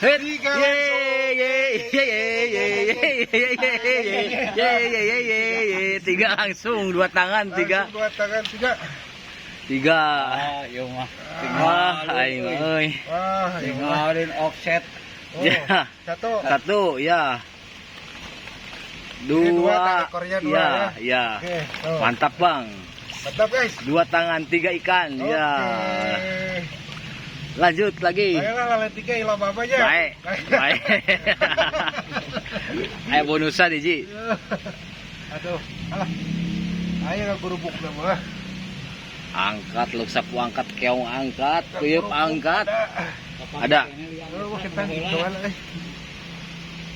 Hit. Tiga Tiga langsung, dua tangan, tiga. Langsung dua tangan, tiga. Tiga. Yung mah. Wah, aing euy. Wah, ya. Tinggalin offset. Oh, Ya. satu. Satu, ya. Ini dua, Dua. ekornya dua Ya, ya. ya. Oke, tuh. Mantap, Bang. Mantap, guys. Dua tangan, tiga ikan. Oke. Ya. Lanjut lagi. Ayolah, lalat tiga ilah babanya. Baik. Baik. Ayo bonusan, Ji. Aduh, alah. Ayo gerubuk nama. Angkat, lu sapu angkat, keong angkat, kuyup angkat. Ada. Oh, kita doan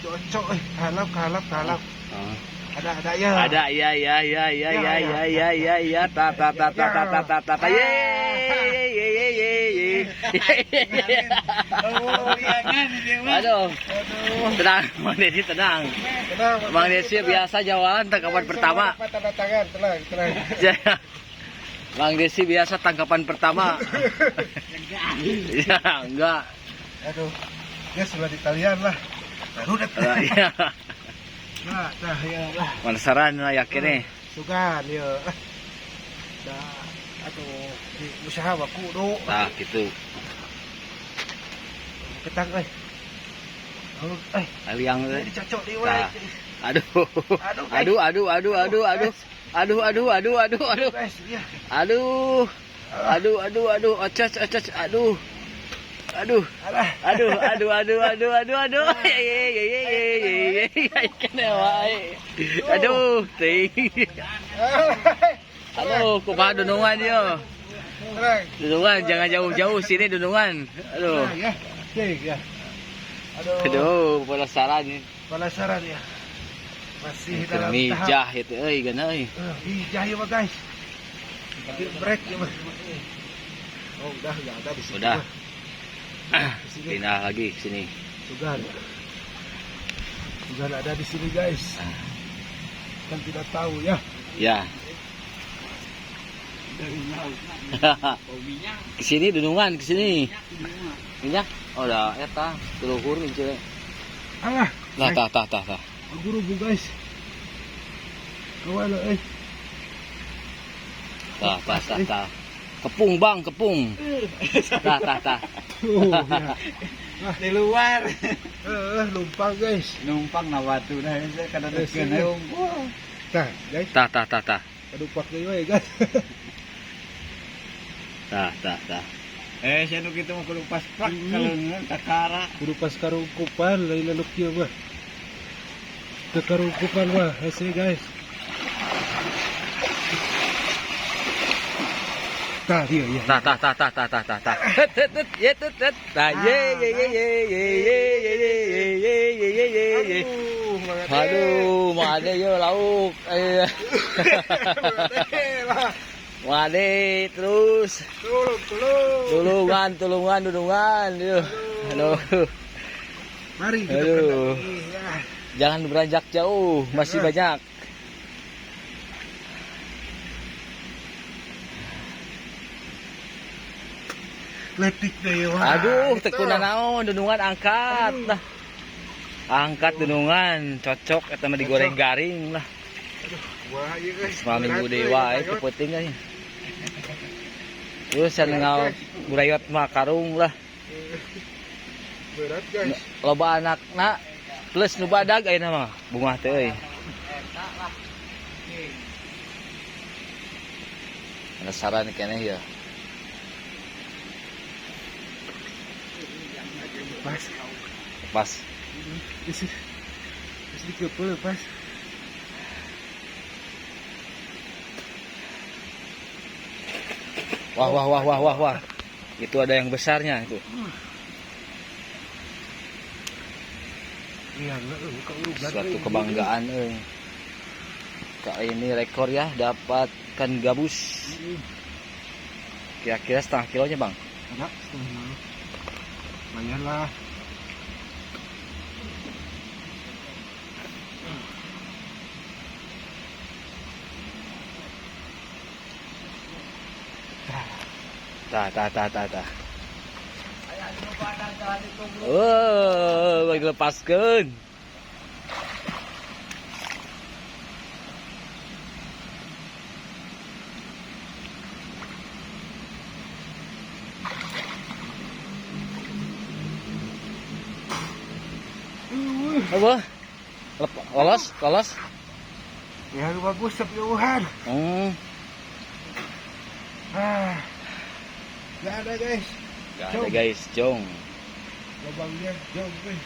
cocok kalap. Ada ya. Ada, ya. Ta. Ye. Oh, iya kan ini mah. Aduh. Tenang, Mang Desi, tenang. Tenang, Mang Desi biasa jawaban tangkapan pertama. Tanda tangan, tenang. Mang Desi biasa tangkapan pertama. Ya, enggak. Aduh, ya sudah di talian lah. Baru datang. Iya. Nah, ya lah. Penasaran lah yakin nih. Sugan ya. Dah, aduh, di usaha baku do. Nah, gitu. Ketang Oh, Aliang ini cocok di Nah. Aduh. Guys, ya. Aduh. Ocos. Aduh. Alah. Ye. Ikan wae. Aduh, ting. Aduh, kumaha dunungan dia. Tenang. Dunungan jangan jauh-jauh sini dunungan. Aduh. Tenang, ya. Oke, ya. Aduh, penasaran nih. Penasaran ya. Masih Itu dalam tahap mijah itu euy gana euy. bijah ya, guys. Tapi break ya, Mas. Oh, udah enggak ada di sini. Udah. Mas. Di sini. Pindah lagi ke sini. Sugan ada di sini, guys. Kan tidak tahu ya. Ya. Ke sini dunungan, ke sini. Minyak. Oh, dah eta tuluhur inceul. Alah, Lah tah. guru bu, guys. Kawan Tah. Kepung, Bang, kepung. Tah. Oh, ya. Di luar. Lumpang, guys. Numpang na batu na kada deukeun hayung. Tah, guys. Tah. Kadupak deui we, guys. Tah. Siya nu kitu mah kudu pas prak kaleungeun kakara. Kudu pas karungkupan lain laluk ieu mah. Teu karungkupan mah, hese, guys. Tah, dia ya. Tah. Tet. Ye. Tah ye. Aduh, mana yo lauk. Mana terus. Tolong. Tulungan. Aduh. Mari kita Aduh. lagi. Ya. Jangan beranjak jauh, masih banyak. Letik deh, wah. Aduh, Itu. tekuna naon, dunungan angkat lah. Angkat dunungan, cocok eta mah digoreng garing lah. Wah, iya, guys. Semua minggu Berat, dewa guys. itu penting aja. Terus cengal burayot mah karung lah. Berat, guys. Loba anakna plus nu badag ayeuna mah bunga teh euy. Penasaran keneh ya. Pas. Isi dikepul, pas. Wah. Itu ada yang besarnya itu. Iya, Suatu kebanggaan euy. Ini rekor ya, dapatkan gabus. Kira-kira setengah kilonya, Bang. Ada setengah. Lumayan lah. Tah. Ayah, Oh, bagi lepaskan. Apa? Lolos, lolos. Ya bagus tapi uhan. Ah. Gak ada guys. Gak ada guys, jong. Lubangnya jauh guys.